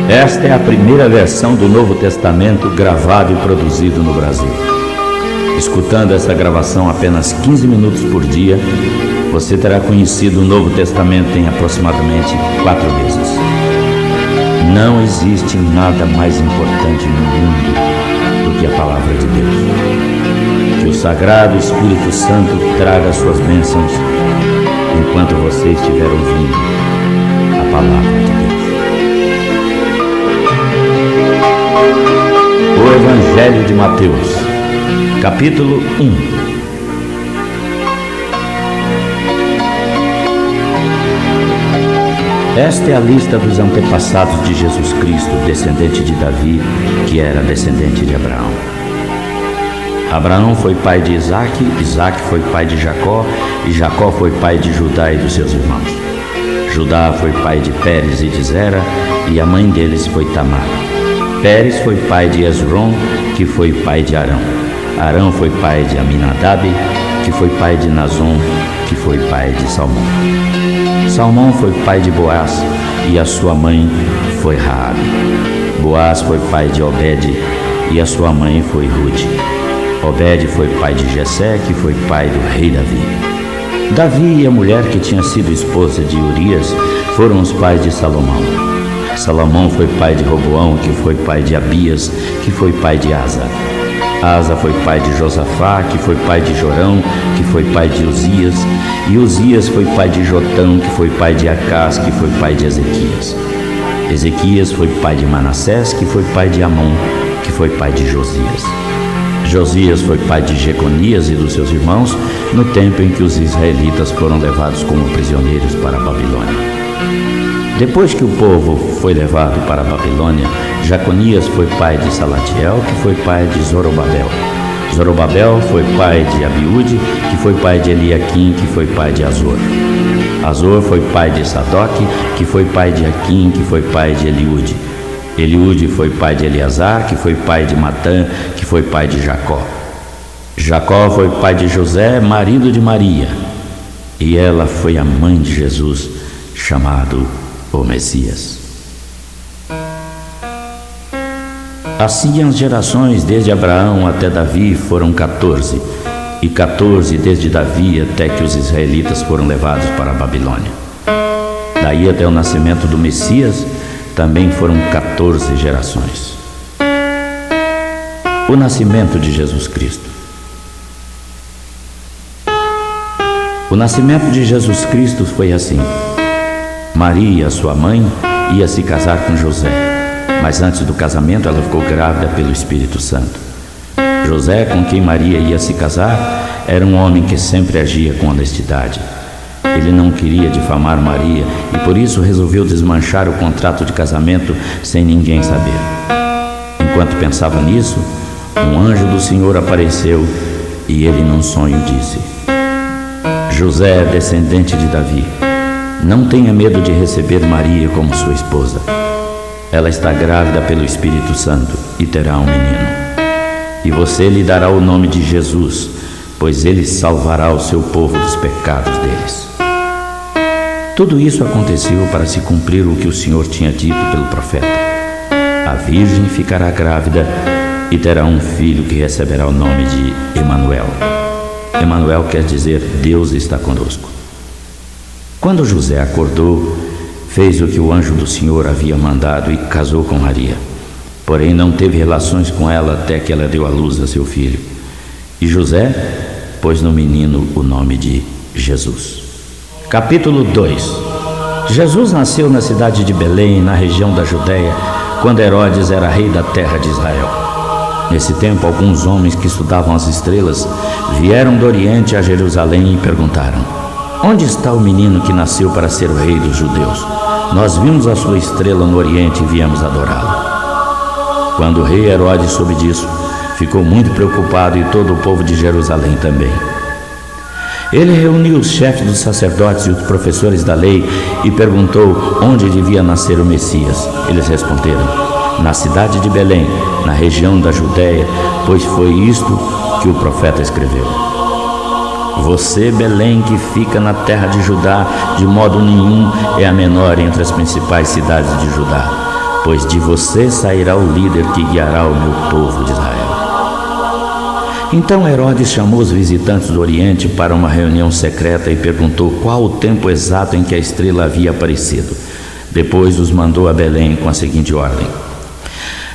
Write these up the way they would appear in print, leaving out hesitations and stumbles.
Esta é a primeira versão do Novo Testamento gravado e produzido no Brasil. Escutando essa gravação apenas 15 minutos por dia, você terá conhecido o Novo Testamento em aproximadamente 4 vezes. Não existe nada mais importante no mundo do que a Palavra de Deus. Que o Sagrado Espírito Santo traga suas bênçãos enquanto você estiver ouvindo a Palavra de Deus. O Evangelho de Mateus, capítulo 1. Esta é a lista dos antepassados de Jesus Cristo, descendente de Davi, que era descendente de Abraão. Abraão foi pai de Isaque, Isaque foi pai de Jacó, e Jacó foi pai de Judá e dos seus irmãos. Judá foi pai de Pérez e de Zera, e a mãe deles foi Tamar. Pérez foi pai de Esrom, que foi pai de Arão. Arão foi pai de Aminadab, que foi pai de Nazon, que foi pai de Salmão. Salmão foi pai de Boaz, e a sua mãe foi Raabe. Boaz foi pai de Obed, e a sua mãe foi Rude. Obed foi pai de Jessé, que foi pai do rei Davi. Davi e a mulher que tinha sido esposa de Urias foram os pais de Salomão. Salomão foi pai de Roboão, que foi pai de Abias, que foi pai de Asa. Asa foi pai de Josafá, que foi pai de Jorão, que foi pai de Uzias. E Uzias foi pai de Jotão, que foi pai de Acás, que foi pai de Ezequias. Ezequias foi pai de Manassés, que foi pai de Amon, que foi pai de Josias. Josias foi pai de Jeconias e dos seus irmãos, no tempo em que os israelitas foram levados como prisioneiros para a Babilônia. Depois que o povo foi levado para a Babilônia, Jeconias foi pai de Salatiel, que foi pai de Zorobabel. Zorobabel foi pai de Abiúde, que foi pai de Eliaquim, que foi pai de Azor. Azor foi pai de Sadoque, que foi pai de Aquim, que foi pai de Eliúde. Eliúde foi pai de Eleazar, que foi pai de Matã, que foi pai de Jacó. Jacó foi pai de José, marido de Maria, e ela foi a mãe de Jesus, chamado o Messias. Assim as gerações desde Abraão até Davi foram 14, e 14 desde Davi até que os israelitas foram levados para a Babilônia. Daí até o nascimento do Messias também foram 14 gerações. O nascimento de Jesus Cristo. O nascimento de Jesus Cristo foi assim. Maria, sua mãe, ia se casar com José, mas antes do casamento ela ficou grávida pelo Espírito Santo. José, com quem Maria ia se casar, era um homem que sempre agia com honestidade. Ele não queria difamar Maria e por isso resolveu desmanchar o contrato de casamento sem ninguém saber. Enquanto pensava nisso, um anjo do Senhor apareceu e ele num sonho disse: José é descendente de Davi. Não tenha medo de receber Maria como sua esposa. Ela está grávida pelo Espírito Santo e terá um menino. E você lhe dará o nome de Jesus, pois ele salvará o seu povo dos pecados deles. Tudo isso aconteceu para se cumprir o que o Senhor tinha dito pelo profeta. A virgem ficará grávida e terá um filho que receberá o nome de Emanuel. Emanuel quer dizer Deus está conosco. Quando José acordou, fez o que o anjo do Senhor havia mandado e casou com Maria. Porém não teve relações com ela até que ela deu à luz a seu filho. E José pôs no menino o nome de Jesus. Capítulo 2. Jesus nasceu na cidade de Belém, na região da Judéia, quando Herodes era rei da terra de Israel. Nesse tempo, alguns homens que estudavam as estrelas vieram do Oriente a Jerusalém e perguntaram: onde está o menino que nasceu para ser o rei dos judeus? Nós vimos a sua estrela no Oriente e viemos adorá-lo. Quando o rei Herodes soube disso, ficou muito preocupado e todo o povo de Jerusalém também. Ele reuniu os chefes dos sacerdotes e os professores da lei e perguntou onde devia nascer o Messias. Eles responderam: na cidade de Belém, na região da Judéia, pois foi isto que o profeta escreveu. Você, Belém, que fica na terra de Judá, de modo nenhum é a menor entre as principais cidades de Judá. pois de você sairá o líder que guiará o meu povo de Israel. Então Herodes chamou os visitantes do Oriente para uma reunião secreta e perguntou qual o tempo exato em que a estrela havia aparecido. Depois os mandou a Belém com a seguinte ordem: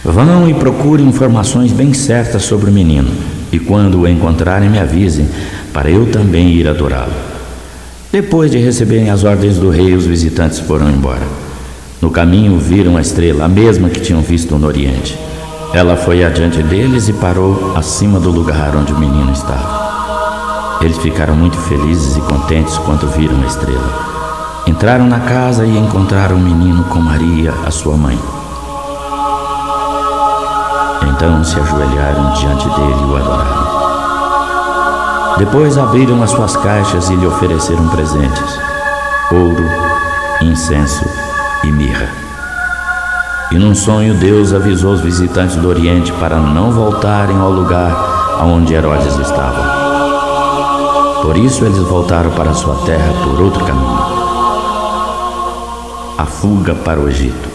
vão e procurem informações bem certas sobre o menino, e quando o encontrarem me avisem, para eu também ir adorá-lo. Depois de receberem as ordens do rei, os visitantes foram embora. No caminho viram a estrela, a mesma que tinham visto no Oriente. Ela foi adiante deles e parou acima do lugar onde o menino estava. Eles ficaram muito felizes e contentes quando viram a estrela. Entraram na casa e encontraram o menino com Maria, a sua mãe. Então se ajoelharam diante dele e o adoraram. Depois abriram as suas caixas e lhe ofereceram presentes: ouro, incenso e mirra. E num sonho Deus avisou os visitantes do Oriente para não voltarem ao lugar onde Herodes estava. Por isso eles voltaram para sua terra por outro caminho: a fuga para o Egito.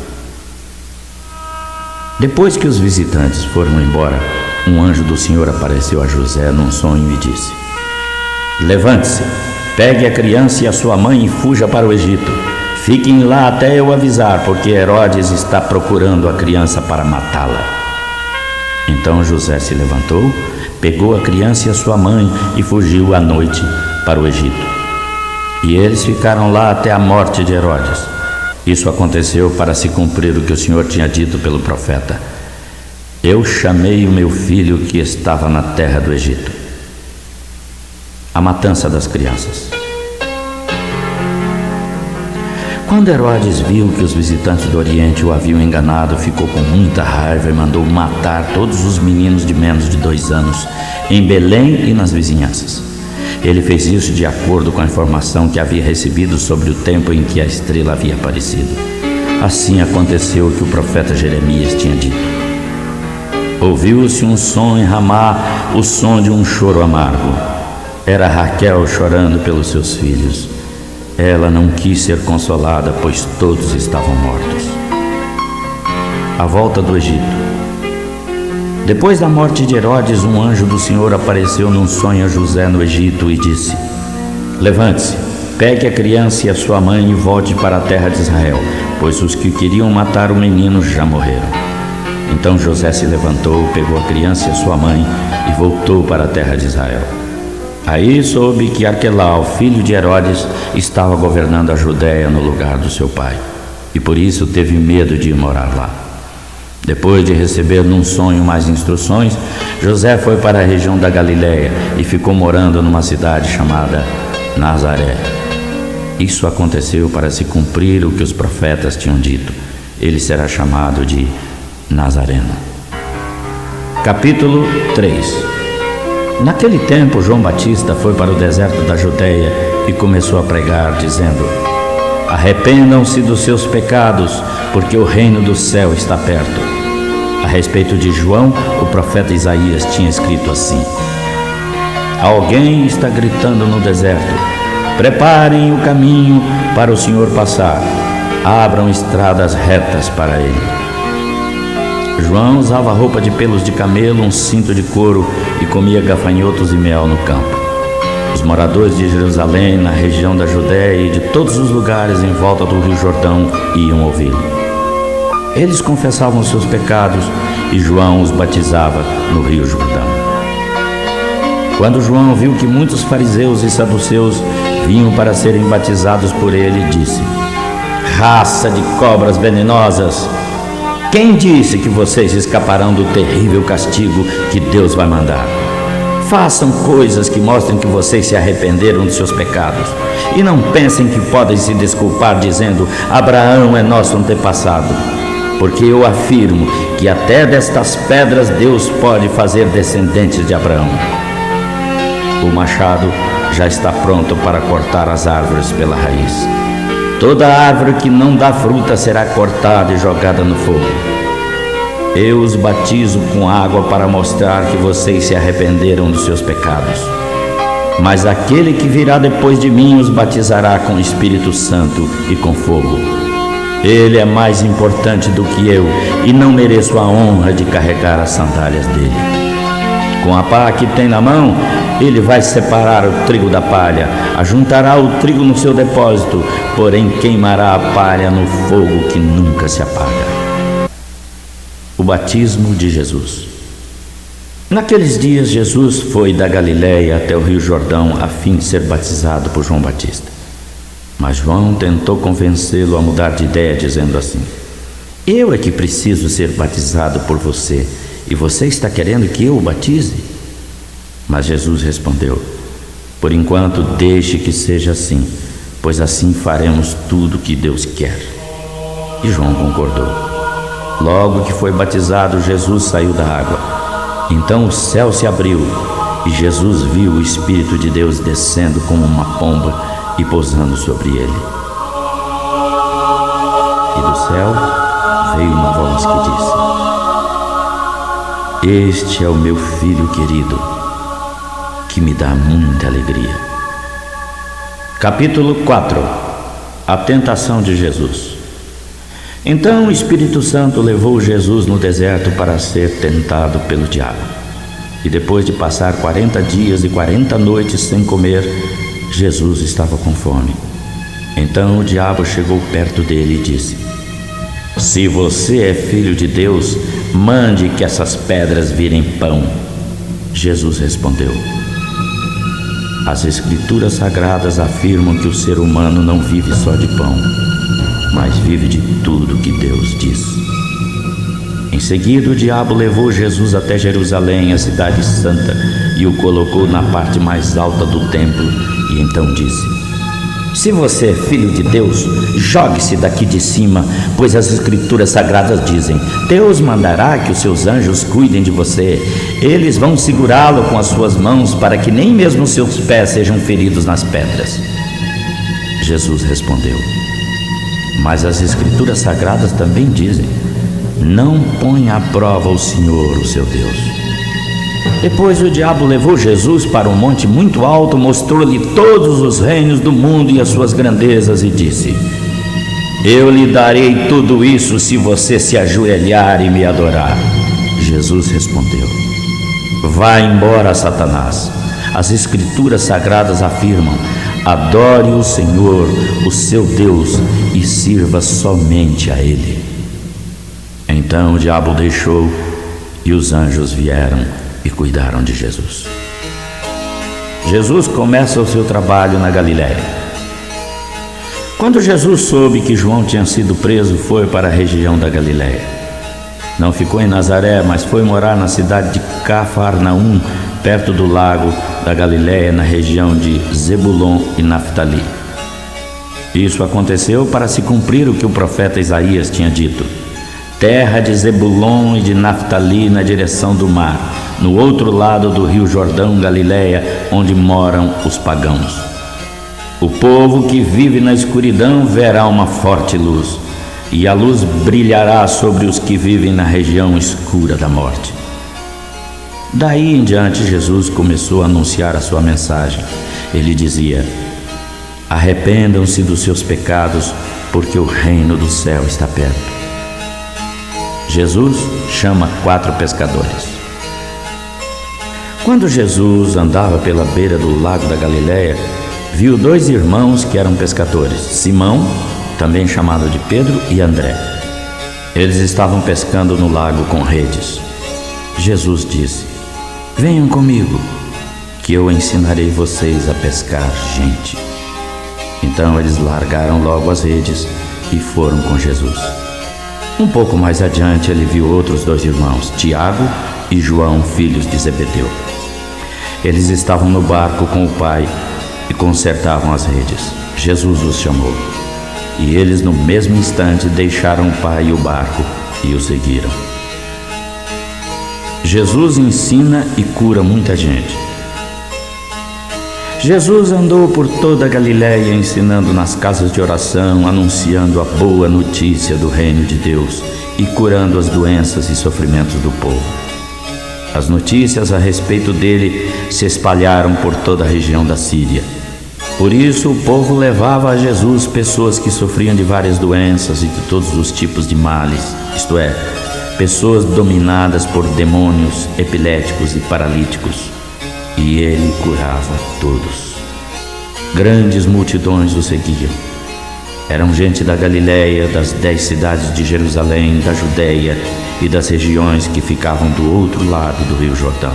Depois que os visitantes foram embora, um anjo do Senhor apareceu a José num sonho e disse: levante-se, pegue a criança e a sua mãe e fuja para o Egito. Fiquem lá até eu avisar, porque Herodes está procurando a criança para matá-la. Então José se levantou, pegou a criança e a sua mãe e fugiu à noite para o Egito. E eles ficaram lá até a morte de Herodes. Isso aconteceu para se cumprir o que o Senhor tinha dito pelo profeta: eu chamei o meu filho que estava na terra do Egito. A matança das crianças. Quando Herodes viu que os visitantes do Oriente o haviam enganado, ficou com muita raiva e mandou matar todos os meninos de menos de 2 anos, em Belém e nas vizinhanças. Ele fez isso de acordo com a informação que havia recebido sobre o tempo em que a estrela havia aparecido. Assim aconteceu o que o profeta Jeremias tinha dito: ouviu-se um som em Ramá, o som de um choro amargo. Era Raquel chorando pelos seus filhos. Ela não quis ser consolada, pois todos estavam mortos. A volta do Egito. Depois da morte de Herodes, um anjo do Senhor apareceu num sonho a José no Egito e disse: levante-se, pegue a criança e a sua mãe e volte para a terra de Israel, pois os que queriam matar o menino já morreram. Então José se levantou, pegou a criança e a sua mãe e voltou para a terra de Israel. Aí soube que Arquelau, filho de Herodes, estava governando a Judéia no lugar do seu pai, e por isso teve medo de ir morar lá. Depois de receber num sonho mais instruções, José foi para a região da Galiléia e ficou morando numa cidade chamada Nazaré. Isso aconteceu para se cumprir o que os profetas tinham dito: ele será chamado de Nazareno. Capítulo 3. Naquele tempo, João Batista foi para o deserto da Judéia e começou a pregar, dizendo: arrependam-se dos seus pecados, porque o reino do céu está perto. A respeito de João, o profeta Isaías tinha escrito assim: alguém está gritando no deserto: preparem o caminho para o Senhor passar, abram estradas retas para ele. João usava roupa de pelos de camelo, um cinto de couro e comia gafanhotos e mel no campo. Os moradores de Jerusalém, na região da Judéia e de todos os lugares em volta do Rio Jordão iam ouvi-lo. Eles confessavam seus pecados e João os batizava no Rio Jordão. Quando João viu que muitos fariseus e saduceus vinham para serem batizados por ele, disse: raça de cobras venenosas! Quem disse que vocês escaparão do terrível castigo que Deus vai mandar? Façam coisas que mostrem que vocês se arrependeram de seus pecados. E não pensem que podem se desculpar dizendo: Abraão é nosso antepassado. Porque eu afirmo que até destas pedras Deus pode fazer descendentes de Abraão. O machado já está pronto para cortar as árvores pela raiz. Toda árvore que não dá fruta será cortada e jogada no fogo. Eu os batizo com água para mostrar que vocês se arrependeram dos seus pecados. Mas aquele que virá depois de mim os batizará com o Espírito Santo e com fogo. Ele é mais importante do que eu e não mereço a honra de carregar as sandálias dele. Com a pá que tem na mão, ele vai separar o trigo da palha, ajuntará o trigo no seu depósito, porém queimará a palha no fogo que nunca se apaga. O batismo de Jesus. Naqueles dias, Jesus foi da Galiléia até o Rio Jordão a fim de ser batizado por João Batista. Mas João tentou convencê-lo a mudar de ideia, dizendo assim: eu é que preciso ser batizado por você, e você está querendo que eu o batize? Mas Jesus respondeu: por enquanto deixe que seja assim, pois assim faremos tudo o que Deus quer. E João concordou. Logo que foi batizado, Jesus saiu da água. Então o céu se abriu, e Jesus viu o Espírito de Deus descendo como uma pomba e pousando sobre ele. E do céu veio uma voz que disse: este é o meu filho querido, que me dá muita alegria. Capítulo 4. A tentação de Jesus. Então o Espírito Santo levou Jesus no deserto para ser tentado pelo diabo. E depois de passar 40 dias e 40 noites sem comer, Jesus estava com fome. Então o diabo chegou perto dele e disse: se você é filho de Deus, mande que essas pedras virem pão. Jesus respondeu: as Escrituras Sagradas afirmam que o ser humano não vive só de pão, mas vive de tudo que Deus diz. Em seguida, o diabo levou Jesus até Jerusalém, a cidade santa, e o colocou na parte mais alta do templo, e então disse: se você é filho de Deus, jogue-se daqui de cima, pois as Escrituras Sagradas dizem: Deus mandará que os seus anjos cuidem de você. Eles vão segurá-lo com as suas mãos, para que nem mesmo seus pés sejam feridos nas pedras. Jesus respondeu: mas as Escrituras Sagradas também dizem: não ponha à prova o Senhor, o seu Deus. Depois o diabo levou Jesus para um monte muito alto, mostrou-lhe todos os reinos do mundo e as suas grandezas e disse: eu lhe darei tudo isso se você se ajoelhar e me adorar. Jesus respondeu: vá embora, Satanás. As Escrituras Sagradas afirmam: adore o Senhor, o seu Deus, e sirva somente a Ele. Então o diabo deixou, e os anjos vieram e cuidaram de Jesus. Jesus começa o seu trabalho na Galiléia. Quando Jesus soube que João tinha sido preso, foi para a região da Galiléia. Não ficou em Nazaré, mas foi morar na cidade de Cafarnaum, perto do lago da Galiléia, na região de Zebulon e Naftali. Isso aconteceu para se cumprir o que o profeta Isaías tinha dito: terra de Zebulon e de Naftali, na direção do mar, no outro lado do rio Jordão, Galiléia, onde moram os pagãos. O povo que vive na escuridão verá uma forte luz, e a luz brilhará sobre os que vivem na região escura da morte. Daí em diante, Jesus começou a anunciar a sua mensagem. Ele dizia: arrependam-se dos seus pecados, porque o reino do céu está perto. Jesus chama 4 pescadores. Quando Jesus andava pela beira do lago da Galiléia, viu 2 irmãos que eram pescadores, Simão, também chamado de Pedro, e André. Eles estavam pescando no lago com redes. Jesus disse: venham comigo, que eu ensinarei vocês a pescar gente. Então eles largaram logo as redes e foram com Jesus. Um pouco mais adiante ele viu outros 2 irmãos, Tiago e João, filhos de Zebedeu. Eles estavam no barco com o pai e consertavam as redes. Jesus os chamou, e eles no mesmo instante deixaram o pai e o barco e o seguiram. Jesus ensina e cura muita gente. Jesus andou por toda a Galiléia ensinando nas casas de oração, anunciando a boa notícia do reino de Deus e curando as doenças e sofrimentos do povo. As notícias a respeito dele se espalharam por toda a região da Síria. Por isso o povo levava a Jesus pessoas que sofriam de várias doenças e de todos os tipos de males, isto é, pessoas dominadas por demônios, epiléticos e paralíticos, e ele curava todos. Grandes multidões o seguiam. Eram gente da Galiléia, das 10 cidades de Jerusalém, da Judéia e das regiões que ficavam do outro lado do Rio Jordão.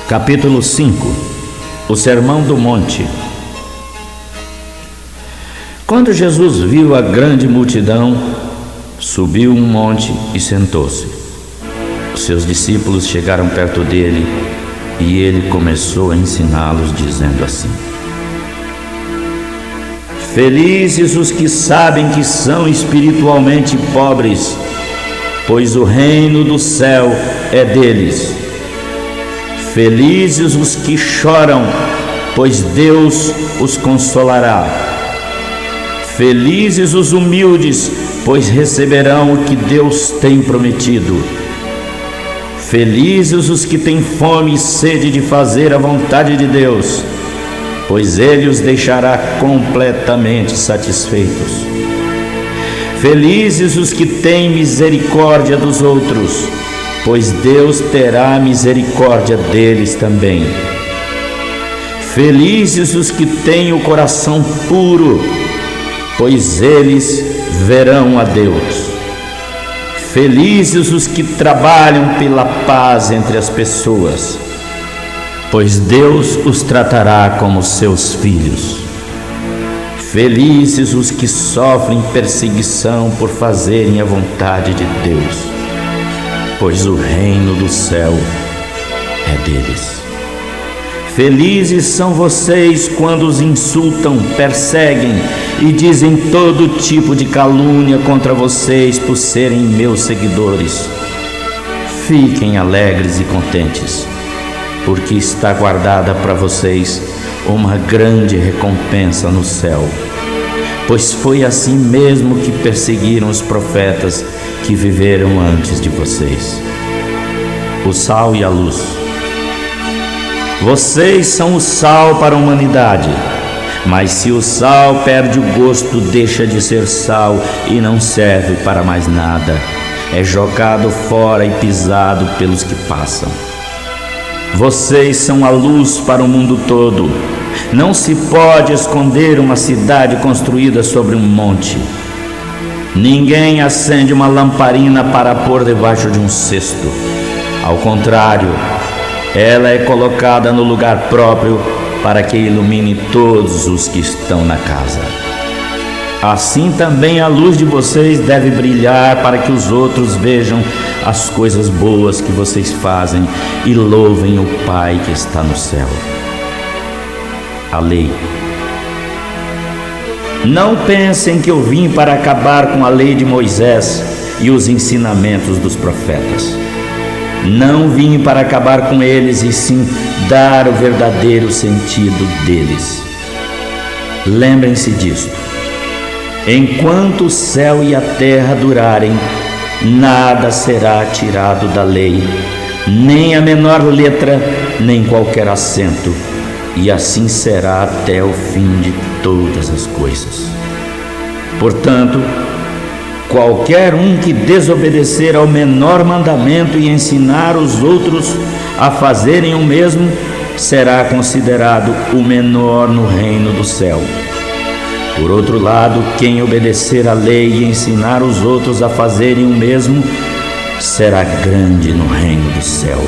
Capítulo 5. O Sermão do Monte. Quando Jesus viu a grande multidão, subiu um monte e sentou-se. Os seus discípulos chegaram perto dele e ele começou a ensiná-los, dizendo assim: Felizes os que sabem que são espiritualmente pobres, pois o reino do céu é deles. Felizes os que choram, pois Deus os consolará. Felizes os humildes, pois receberão o que Deus tem prometido. Felizes os que têm fome e sede de fazer a vontade de Deus, pois Ele os deixará completamente satisfeitos. Felizes os que têm misericórdia dos outros, pois Deus terá misericórdia deles também. Felizes os que têm o coração puro, pois eles verão a Deus. Felizes os que trabalham pela paz entre as pessoas, pois Deus os tratará como seus filhos. Felizes os que sofrem perseguição por fazerem a vontade de Deus, pois o reino do céu é deles. Felizes são vocês quando os insultam, perseguem e dizem todo tipo de calúnia contra vocês por serem meus seguidores. Fiquem alegres e contentes, porque está guardada para vocês uma grande recompensa no céu, pois foi assim mesmo que perseguiram os profetas que viveram antes de vocês. O sal e a luz. Vocês são o sal para a humanidade, mas se o sal perde o gosto, deixa de ser sal e não serve para mais nada. É jogado fora e pisado pelos que passam. Vocês são a luz para o mundo todo. Não se pode esconder uma cidade construída sobre um monte. Ninguém acende uma lamparina para pôr debaixo de um cesto. Ao contrário, ela é colocada no lugar próprio para que ilumine todos os que estão na casa. Assim também a luz de vocês deve brilhar para que os outros vejam as coisas boas que vocês fazem e louvem o Pai que está no céu. A lei. Não pensem que eu vim para acabar com a lei de Moisés e os ensinamentos dos profetas. Não vim para acabar com eles, e sim dar o verdadeiro sentido deles. Lembrem-se disto: enquanto o céu e a terra durarem, nada será tirado da lei, nem a menor letra, nem qualquer acento, e assim será até o fim de todas as coisas. Portanto, qualquer um que desobedecer ao menor mandamento e ensinar os outros a fazerem o mesmo, será considerado o menor no reino do céu. Por outro lado, quem obedecer à lei e ensinar os outros a fazerem o mesmo, será grande no reino do céu.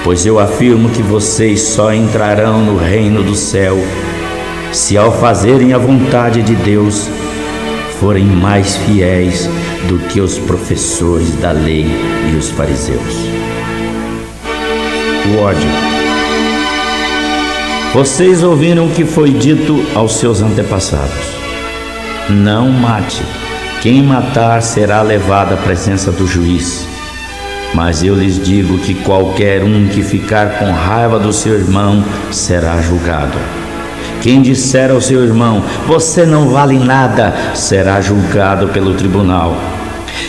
Pois eu afirmo que vocês só entrarão no reino do céu se, ao fazerem a vontade de Deus, forem mais fiéis do que os professores da lei e os fariseus. O ódio. Vocês ouviram o que foi dito aos seus antepassados: não mate, quem matar será levado à presença do juiz. Mas eu lhes digo que qualquer um que ficar com raiva do seu irmão será julgado. Quem disser ao seu irmão: você não vale nada, será julgado pelo tribunal.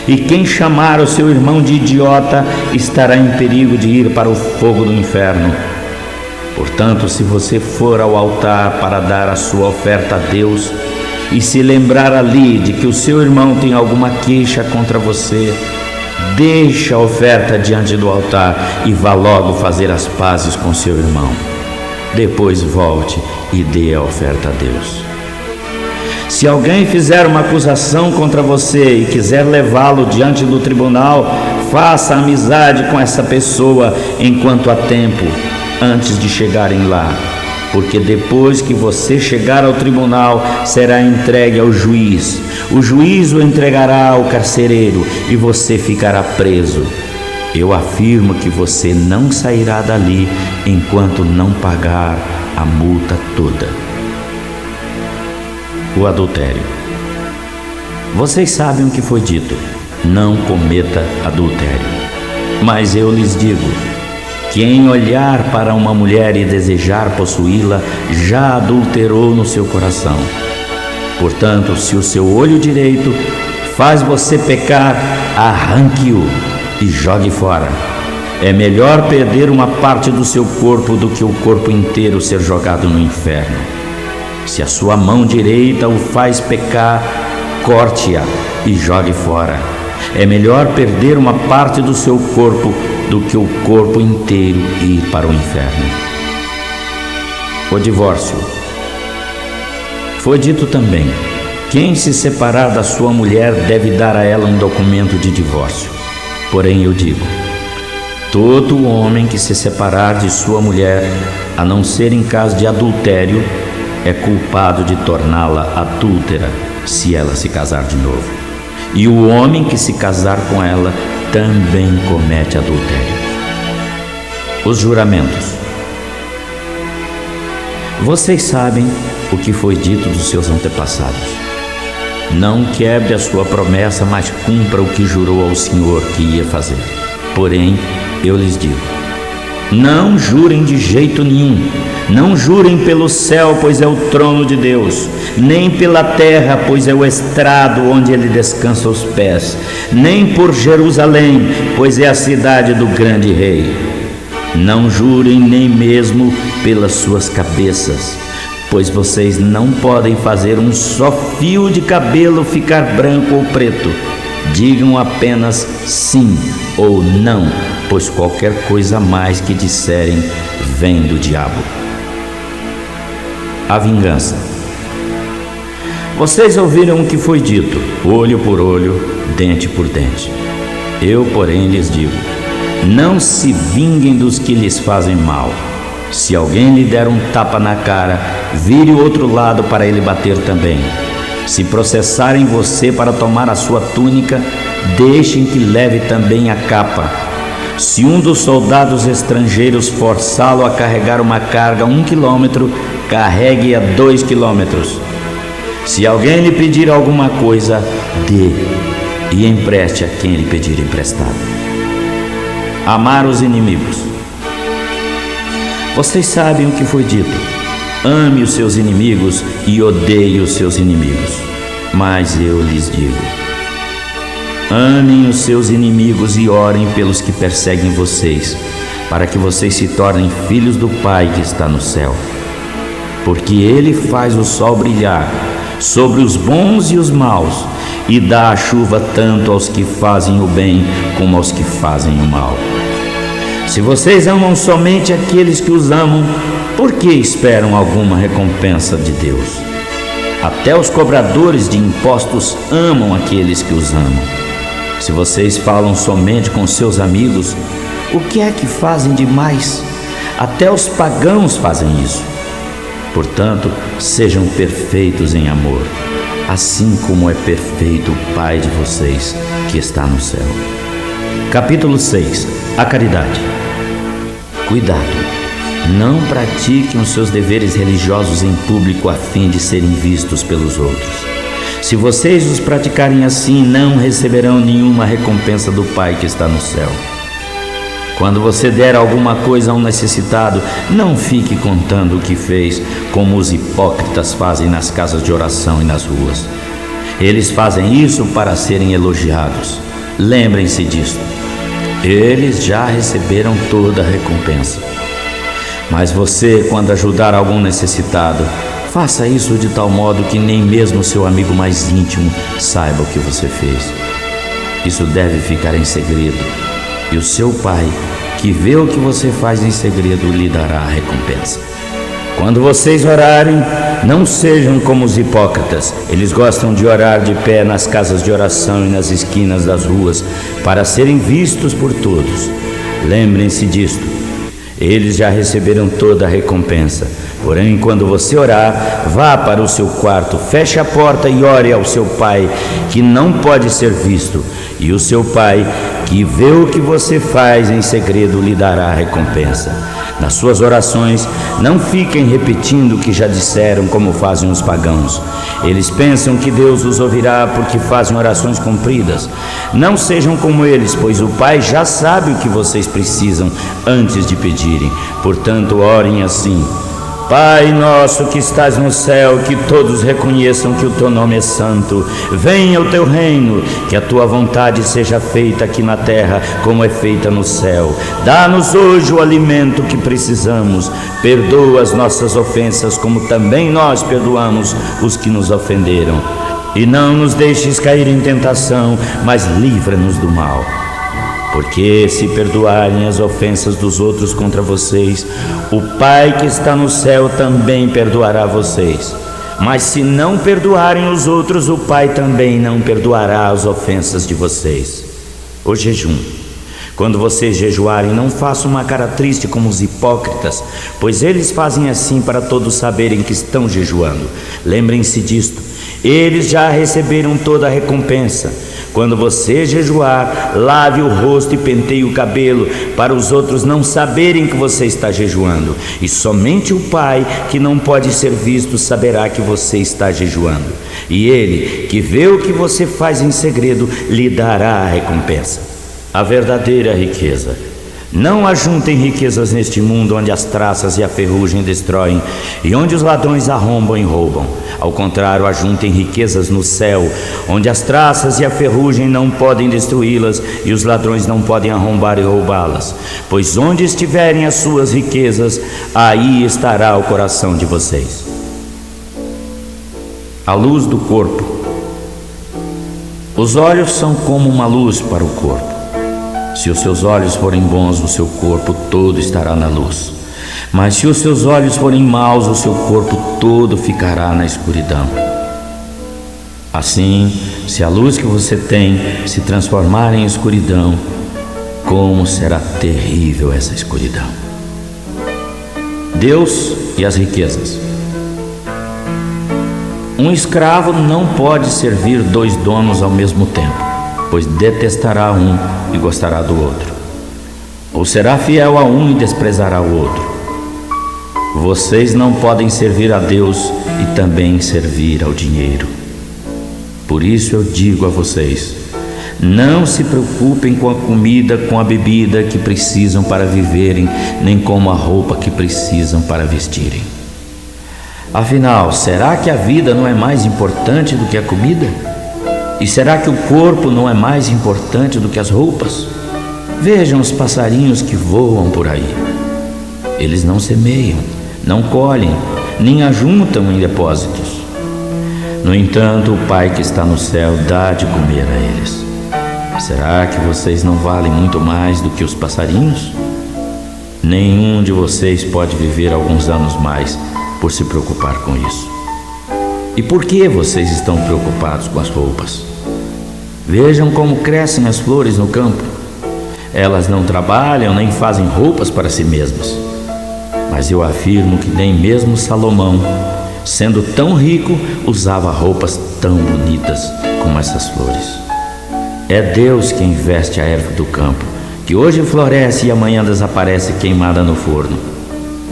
E quem chamar o seu irmão de idiota estará em perigo de ir para o fogo do inferno. Portanto, se você for ao altar para dar a sua oferta a Deus e se lembrar ali de que o seu irmão tem alguma queixa contra você, deixe a oferta diante do altar e vá logo fazer as pazes com seu irmão. Depois volte e dê a oferta a Deus. Se alguém fizer uma acusação contra você e quiser levá-lo diante do tribunal, faça amizade com essa pessoa enquanto há tempo, antes de chegarem lá, porque depois que você chegar ao tribunal, será entregue ao juiz. O juiz o entregará ao carcereiro e você ficará preso. Eu afirmo que você não sairá dali enquanto não pagar a multa toda. O adultério. Vocês sabem o que foi dito: não cometa adultério. Mas eu lhes digo: quem olhar para uma mulher e desejar possuí-la, já adulterou no seu coração. Portanto, se o seu olho direito faz você pecar, arranque-o e jogue fora. É melhor perder uma parte do seu corpo do que o corpo inteiro ser jogado no inferno. Se a sua mão direita o faz pecar, corte-a e jogue fora. É melhor perder uma parte do seu corpo do que o corpo inteiro ir para o inferno. O divórcio. Foi dito também: quem se separar da sua mulher deve dar a ela um documento de divórcio. Porém eu digo: todo homem que se separar de sua mulher, a não ser em caso de adultério, é culpado de torná-la adúltera se ela se casar de novo. E o homem que se casar com ela também comete adultério. Os juramentos. Vocês sabem o que foi dito dos seus antepassados: não quebre a sua promessa, mas cumpra o que jurou ao Senhor que ia fazer. Porém, eu lhes digo: não jurem de jeito nenhum. Não jurem pelo céu, pois é o trono de Deus, nem pela terra, pois é o estrado onde ele descansa os pés, nem por Jerusalém, pois é a cidade do grande rei. Não jurem nem mesmo pelas suas cabeças, pois vocês não podem fazer um só fio de cabelo ficar branco ou preto. Digam apenas sim ou não, pois qualquer coisa mais que disserem vem do diabo. A vingança. Vocês ouviram o que foi dito: olho por olho, dente por dente. Eu, porém, lhes digo: não se vinguem dos que lhes fazem mal. Se alguém lhe der um tapa na cara, vire o outro lado para ele bater também. Se processarem você para tomar a sua túnica, deixem que leve também a capa. Se um dos soldados estrangeiros forçá-lo a carregar uma carga 1 quilômetro, carregue-a 2 quilômetros. Se alguém lhe pedir alguma coisa, dê e empreste a quem lhe pedir emprestado. Amar os inimigos. Vocês sabem o que foi dito: ame os seus inimigos e odeie os seus inimigos. Mas eu lhes digo: amem os seus inimigos e orem pelos que perseguem vocês, para que vocês se tornem filhos do Pai que está no céu. Porque Ele faz o sol brilhar sobre os bons e os maus, e dá a chuva tanto aos que fazem o bem como aos que fazem o mal. Se vocês amam somente aqueles que os amam, por que esperam alguma recompensa de Deus? Até os cobradores de impostos amam aqueles que os amam. Se vocês falam somente com seus amigos, o que é que fazem demais? Até os pagãos fazem isso. Portanto, sejam perfeitos em amor, assim como é perfeito o Pai de vocês que está no céu. Capítulo 6. A caridade. Cuidado, não pratiquem os seus deveres religiosos em público a fim de serem vistos pelos outros. Se vocês os praticarem assim, não receberão nenhuma recompensa do Pai que está no céu. Quando você der alguma coisa a um necessitado, não fique contando o que fez, como os hipócritas fazem nas casas de oração e nas ruas. Eles fazem isso para serem elogiados. Lembrem-se disso. Eles já receberam toda a recompensa. Mas você, quando ajudar algum necessitado, faça isso de tal modo que nem mesmo seu amigo mais íntimo saiba o que você fez. Isso deve ficar em segredo, e o seu Pai, que vê o que você faz em segredo, lhe dará a recompensa. Quando vocês orarem, não sejam como os hipócritas. Eles gostam de orar de pé nas casas de oração e nas esquinas das ruas, para serem vistos por todos. Lembrem-se disto. Eles já receberam toda a recompensa. Porém, quando você orar, vá para o seu quarto, feche a porta e ore ao seu Pai, que não pode ser visto. E o seu Pai, que vê o que você faz em segredo, lhe dará a recompensa. Nas suas orações, não fiquem repetindo o que já disseram, como fazem os pagãos. Eles pensam que Deus os ouvirá porque fazem orações compridas. Não sejam como eles, pois o Pai já sabe o que vocês precisam antes de pedirem. Portanto, orem assim: Pai nosso que estás no céu, que todos reconheçam que o teu nome é santo. Venha o teu reino, que a tua vontade seja feita aqui na terra como é feita no céu. Dá-nos hoje o alimento que precisamos. Perdoa as nossas ofensas, como também nós perdoamos os que nos ofenderam. E não nos deixes cair em tentação, mas livra-nos do mal. Porque se perdoarem as ofensas dos outros contra vocês, o Pai que está no céu também perdoará vocês. Mas se não perdoarem os outros, o Pai também não perdoará as ofensas de vocês. O jejum. Quando vocês jejuarem, não façam uma cara triste como os hipócritas, pois eles fazem assim para todos saberem que estão jejuando. Lembrem-se disto. Eles já receberam toda a recompensa. Quando você jejuar, lave o rosto e penteie o cabelo, para os outros não saberem que você está jejuando. E somente o Pai, que não pode ser visto, saberá que você está jejuando. E Ele, que vê o que você faz em segredo, lhe dará a recompensa. A verdadeira riqueza. Não ajuntem riquezas neste mundo, onde as traças e a ferrugem destroem, e onde os ladrões arrombam e roubam. Ao contrário, ajuntem riquezas no céu, onde as traças e a ferrugem não podem destruí-las, e os ladrões não podem arrombar e roubá-las. Pois onde estiverem as suas riquezas, aí estará o coração de vocês. A luz do corpo. Os olhos são como uma luz para o corpo. Se os seus olhos forem bons, o seu corpo todo estará na luz. Mas se os seus olhos forem maus, o seu corpo todo ficará na escuridão. Assim, se a luz que você tem se transformar em escuridão, como será terrível essa escuridão. Deus e as riquezas. Um escravo não pode servir dois donos ao mesmo tempo, pois detestará um e gostará do outro, ou será fiel a um e desprezará o outro. Vocês não podem servir a Deus e também servir ao dinheiro. Por isso eu digo a vocês: não se preocupem com a comida, com a bebida que precisam para viverem, nem com a roupa que precisam para vestirem. Afinal, será que a vida não é mais importante do que a comida? E será que o corpo não é mais importante do que as roupas? Vejam os passarinhos que voam por aí. Eles não semeiam, não colhem, nem ajuntam em depósitos. No entanto, o Pai que está no céu dá de comer a eles. Será que vocês não valem muito mais do que os passarinhos? Nenhum de vocês pode viver alguns anos mais por se preocupar com isso. E por que vocês estão preocupados com as roupas? Vejam como crescem as flores no campo. Elas não trabalham nem fazem roupas para si mesmas. Mas eu afirmo que nem mesmo Salomão, sendo tão rico, usava roupas tão bonitas como essas flores. É Deus quem veste a erva do campo, que hoje floresce e amanhã desaparece queimada no forno.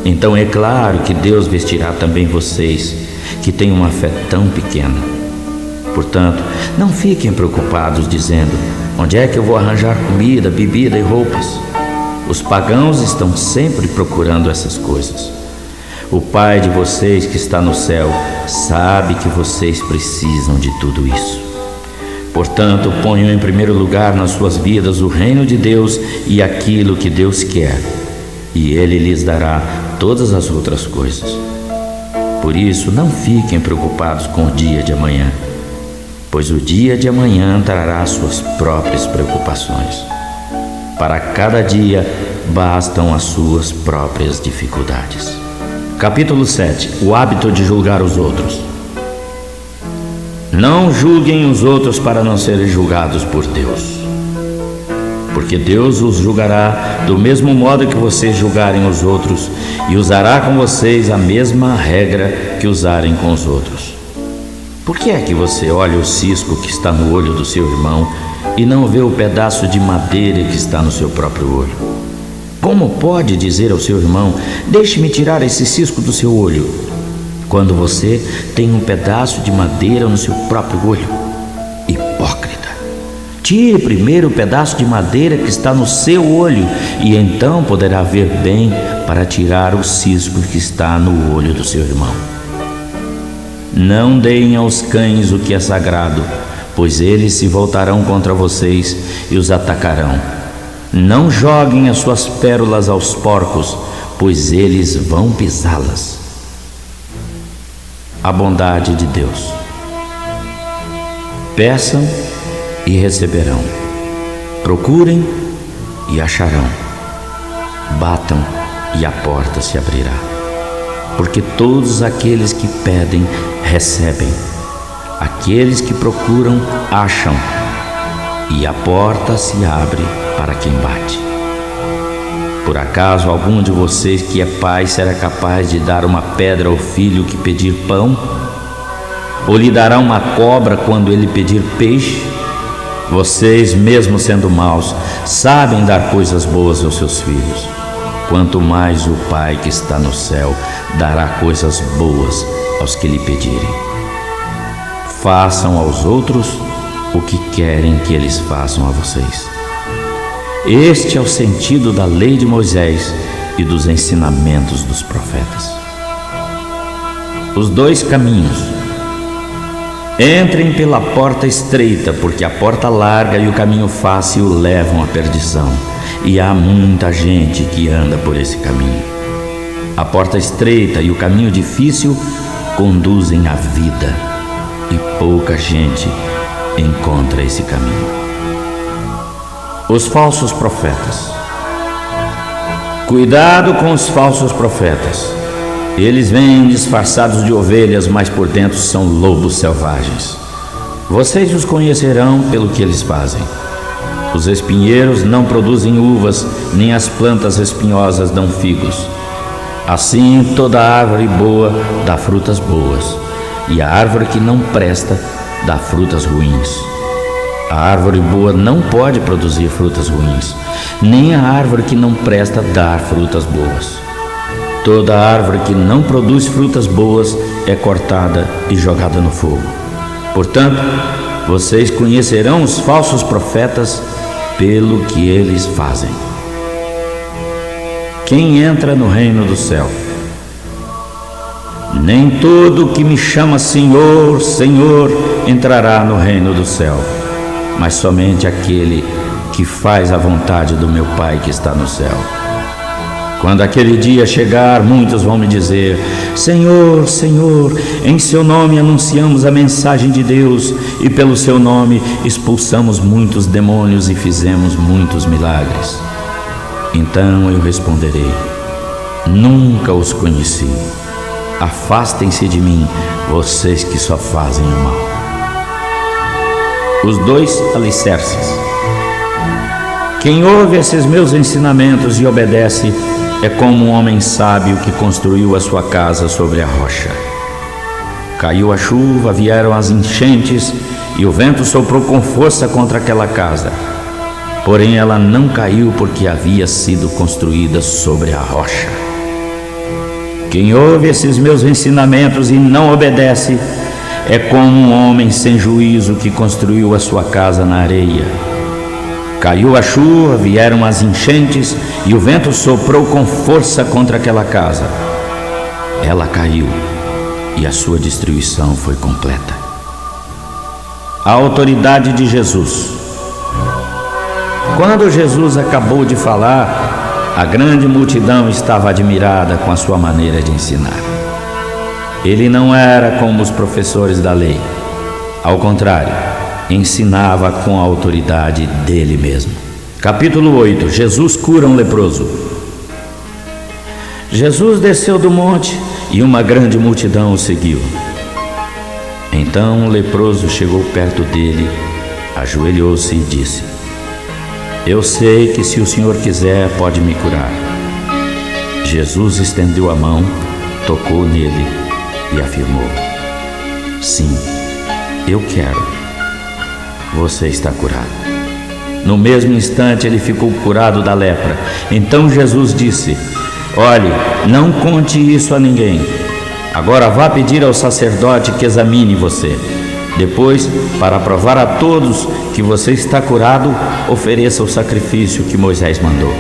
Então é claro que Deus vestirá também vocês, que têm uma fé tão pequena. Portanto, não fiquem preocupados dizendo: onde é que eu vou arranjar comida, bebida e roupas? Os pagãos estão sempre procurando essas coisas. O Pai de vocês que está no céu sabe que vocês precisam de tudo isso. Portanto, ponham em primeiro lugar nas suas vidas o reino de Deus e aquilo que Deus quer, e Ele lhes dará todas as outras coisas. Por isso, não fiquem preocupados com o dia de amanhã, pois o dia de amanhã trará suas próprias preocupações. Para cada dia bastam as suas próprias dificuldades. Capítulo 7. O hábito de julgar os outros. Não julguem os outros para não serem julgados por Deus, porque Deus os julgará do mesmo modo que vocês julgarem os outros, e usará com vocês a mesma regra que usarem com os outros. Por que é que você olha o cisco que está no olho do seu irmão e não vê o pedaço de madeira que está no seu próprio olho? Como pode dizer ao seu irmão: deixe-me tirar esse cisco do seu olho, quando você tem um pedaço de madeira no seu próprio olho? Hipócrita! Tire primeiro o pedaço de madeira que está no seu olho, e então poderá ver bem para tirar o cisco que está no olho do seu irmão. Não deem aos cães o que é sagrado, pois eles se voltarão contra vocês e os atacarão. Não joguem as suas pérolas aos porcos, pois eles vão pisá-las. A bondade de Deus. Peçam e receberão. Procurem e acharão. Batam e a porta se abrirá. Porque todos aqueles que pedem, recebem. Aqueles que procuram, acham. E a porta se abre para quem bate. Por acaso algum de vocês que é pai será capaz de dar uma pedra ao filho que pedir pão? Ou lhe dará uma cobra quando ele pedir peixe? Vocês, mesmo sendo maus, sabem dar coisas boas aos seus filhos. Quanto mais o Pai que está no céu dará coisas boas aos que lhe pedirem. Façam aos outros o que querem que eles façam a vocês. Este é o sentido da lei de Moisés e dos ensinamentos dos profetas. Os dois caminhos. Entrem pela porta estreita, porque a porta larga e o caminho fácil levam à perdição, e há muita gente que anda por esse caminho. A porta estreita e o caminho difícil conduzem à vida, e pouca gente encontra esse caminho. Os falsos profetas. Cuidado com os falsos profetas. Eles vêm disfarçados de ovelhas, mas por dentro são lobos selvagens. Vocês os conhecerão pelo que eles fazem. Os espinheiros não produzem uvas, nem as plantas espinhosas dão figos. Assim, toda árvore boa dá frutas boas, e a árvore que não presta dá frutas ruins. A árvore boa não pode produzir frutas ruins, nem a árvore que não presta dá frutas boas. Toda árvore que não produz frutas boas é cortada e jogada no fogo. Portanto, vocês conhecerão os falsos profetas pelo que eles fazem. Quem entra no reino do céu? Nem todo que me chama Senhor, Senhor entrará no reino do céu, mas somente aquele que faz a vontade do meu Pai que está no céu. Quando aquele dia chegar, muitos vão me dizer: Senhor, Senhor, em seu nome anunciamos a mensagem de Deus, e pelo seu nome expulsamos muitos demônios e fizemos muitos milagres. Então eu responderei: nunca os conheci. Afastem-se de mim, vocês que só fazem o mal. Os dois alicerces. Quem ouve esses meus ensinamentos e obedece é como um homem sábio que construiu a sua casa sobre a rocha. Caiu a chuva, vieram as enchentes e o vento soprou com força contra aquela casa. Porém ela não caiu porque havia sido construída sobre a rocha. Quem ouve esses meus ensinamentos e não obedece é como um homem sem juízo que construiu a sua casa na areia. Caiu a chuva, vieram as enchentes e o vento soprou com força contra aquela casa. Ela caiu e a sua destruição foi completa. A autoridade de Jesus. Quando Jesus acabou de falar, A grande multidão estava admirada com a sua maneira de ensinar. Ele não era como os professores da lei. Ao contrário, ensinava com a autoridade dele mesmo. Capítulo 8. Jesus cura um leproso. Jesus desceu do monte e uma grande multidão o seguiu. Então um leproso chegou perto dele, ajoelhou-se e disse: Eu sei que se o Senhor quiser, pode me curar. Jesus estendeu a mão, tocou nele e afirmou: Sim, eu quero. Você está curado. No mesmo instante ele ficou curado da lepra. Então Jesus disse: Olhe, não conte isso a ninguém. Agora vá pedir ao sacerdote que examine você. Depois, para provar a todos que você está curado, ofereça o sacrifício que Moisés mandou.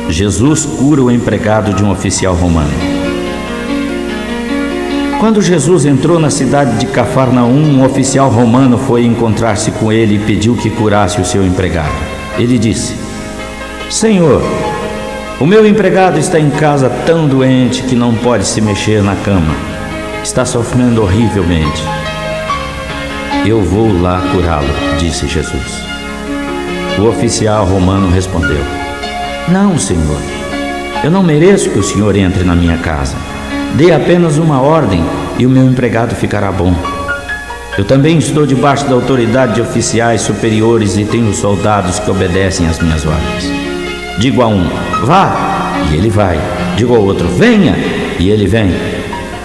Jesus cura o empregado de um oficial romano. Quando Jesus entrou na cidade de Cafarnaum, um oficial romano foi encontrar-se com ele e pediu que curasse o seu empregado. Ele disse: Senhor, o meu empregado está em casa tão doente que não pode se mexer na cama. Está sofrendo horrivelmente. Eu vou lá curá-lo, disse Jesus. O oficial romano respondeu: Não, Senhor. Eu não mereço que o Senhor entre na minha casa. Dê apenas uma ordem e o meu empregado ficará bom. Eu também estou debaixo da autoridade de oficiais superiores e tenho soldados que obedecem às minhas ordens. Digo a um: vá, e ele vai. Digo ao outro: venha, e ele vem.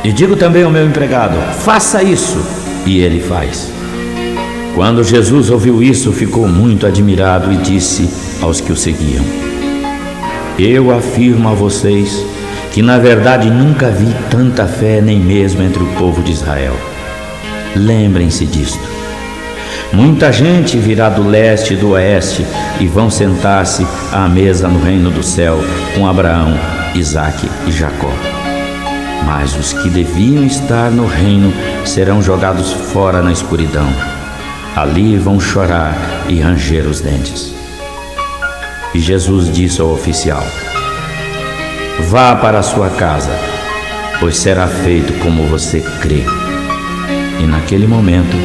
E digo também ao meu empregado: faça isso, e ele faz. Quando Jesus ouviu isso, ficou muito admirado e disse aos que o seguiam: Eu afirmo a vocês que na verdade nunca vi tanta fé nem mesmo entre o povo de Israel. Lembrem-se disto. Muita gente virá do leste e do oeste e vão sentar-se à mesa no reino do céu com Abraão, Isaque e Jacó. Mas os que deviam estar no reino serão jogados fora na escuridão. Ali vão chorar e ranger os dentes. E Jesus disse ao oficial: Vá para a sua casa, pois será feito como você crê. E naquele momento,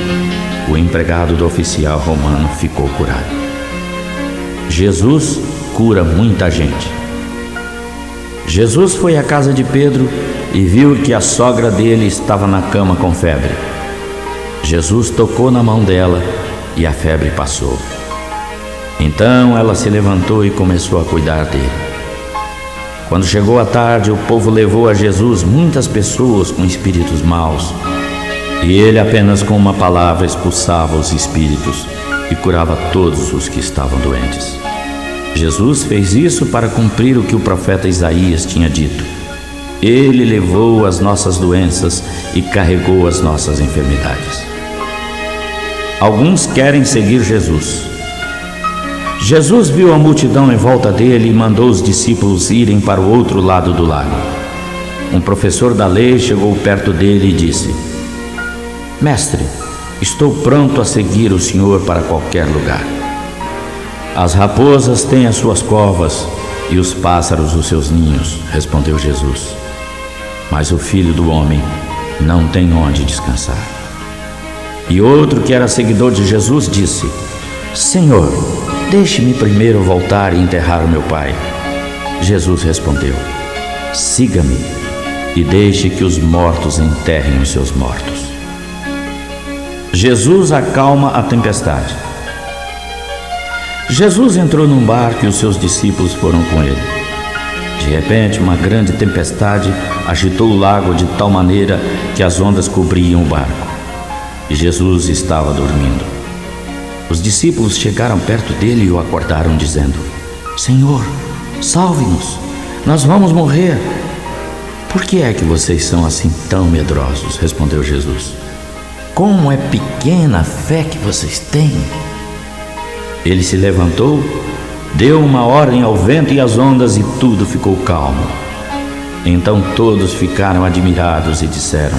o empregado do oficial romano ficou curado. Jesus cura muita gente. Jesus foi à casa de Pedro e viu que a sogra dele estava na cama com febre. Jesus tocou na mão dela e a febre passou. Então ela se levantou e começou a cuidar dele. Quando chegou a tarde, o povo levou a Jesus muitas pessoas com espíritos maus. E ele apenas com uma palavra expulsava os espíritos e curava todos os que estavam doentes. Jesus fez isso para cumprir o que o profeta Isaías tinha dito: Ele levou as nossas doenças e carregou as nossas enfermidades. Alguns querem seguir Jesus. Jesus viu a multidão em volta dele e mandou os discípulos irem para o outro lado do lago. Um professor da lei chegou perto dele e disse: Mestre, estou pronto a seguir o Senhor para qualquer lugar. As raposas têm as suas covas e os pássaros os seus ninhos, respondeu Jesus. Mas o Filho do Homem não tem onde descansar. E outro que era seguidor de Jesus disse: Senhor, deixe-me primeiro voltar e enterrar o meu pai. Jesus respondeu: Siga-me e deixe que os mortos enterrem os seus mortos. Jesus acalma a tempestade. Jesus entrou num barco e os seus discípulos foram com ele. De repente, uma grande tempestade agitou o lago de tal maneira que as ondas cobriam o barco. E Jesus estava dormindo. Os discípulos chegaram perto dele e o acordaram, dizendo: Senhor, salve-nos, nós vamos morrer. Por que é que vocês são assim tão medrosos? Respondeu Jesus. Como é pequena a fé que vocês têm. Ele se levantou, deu uma ordem ao vento e às ondas e tudo ficou calmo. Então todos ficaram admirados e disseram: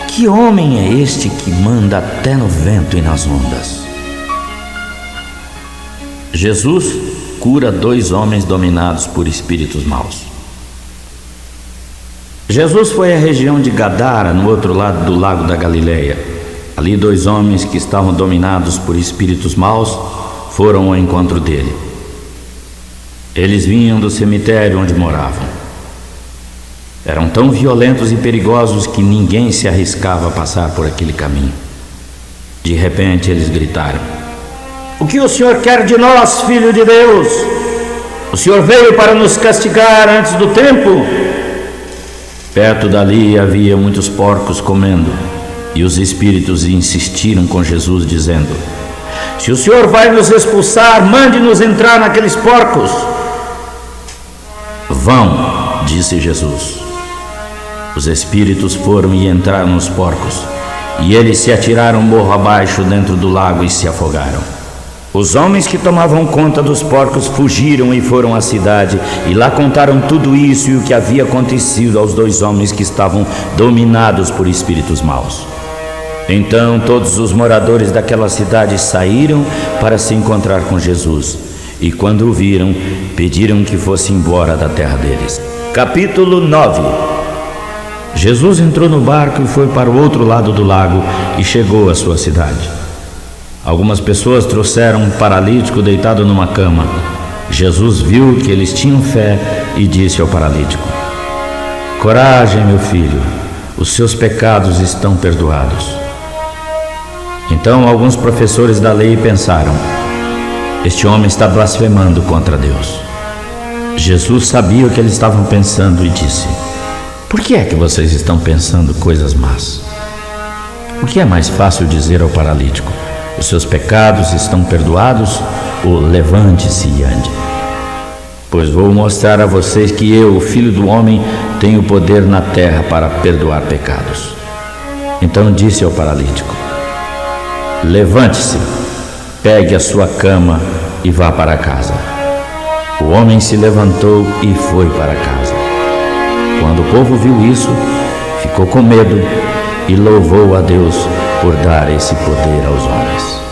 Que homem é este que manda até no vento e nas ondas? Jesus cura 2 homens dominados por espíritos maus. Jesus foi à região de Gadara, no outro lado do lago da Galileia. Ali 2 homens que estavam dominados por espíritos maus foram ao encontro dele. Eles vinham do cemitério onde moravam. Eram tão violentos e perigosos que ninguém se arriscava a passar por aquele caminho. De repente eles gritaram: "O que o Senhor quer de nós, Filho de Deus? O Senhor veio para nos castigar antes do tempo?" Perto dali havia muitos porcos comendo, e os espíritos insistiram com Jesus, dizendo: "Se o Senhor vai nos expulsar, mande-nos entrar naqueles porcos." "Vão", disse Jesus. Os espíritos foram e entraram nos porcos, e eles se atiraram morro abaixo dentro do lago e se afogaram. Os homens que tomavam conta dos porcos fugiram e foram à cidade, e lá contaram tudo isso e o que havia acontecido aos 2 homens que estavam dominados por espíritos maus. Então todos os moradores daquela cidade saíram para se encontrar com Jesus, e quando o viram, pediram que fosse embora da terra deles. Capítulo 9. Jesus entrou no barco e foi para o outro lado do lago e chegou à sua cidade. Algumas pessoas trouxeram um paralítico deitado numa cama. Jesus viu que eles tinham fé e disse ao paralítico: "Coragem, meu filho, os seus pecados estão perdoados." Então alguns professores da lei pensaram: "Este homem está blasfemando contra Deus." Jesus sabia o que eles estavam pensando e disse: "Por que é que vocês estão pensando coisas más? O que é mais fácil dizer ao paralítico: os seus pecados estão perdoados, ou levante-se e ande? Pois vou mostrar a vocês que eu, o Filho do Homem, tenho poder na terra para perdoar pecados." Então disse ao paralítico: "Levante-se, pegue a sua cama e vá para casa." O homem se levantou e foi para casa. Quando o povo viu isso, ficou com medo e louvou a Deus por dar esse poder aos homens.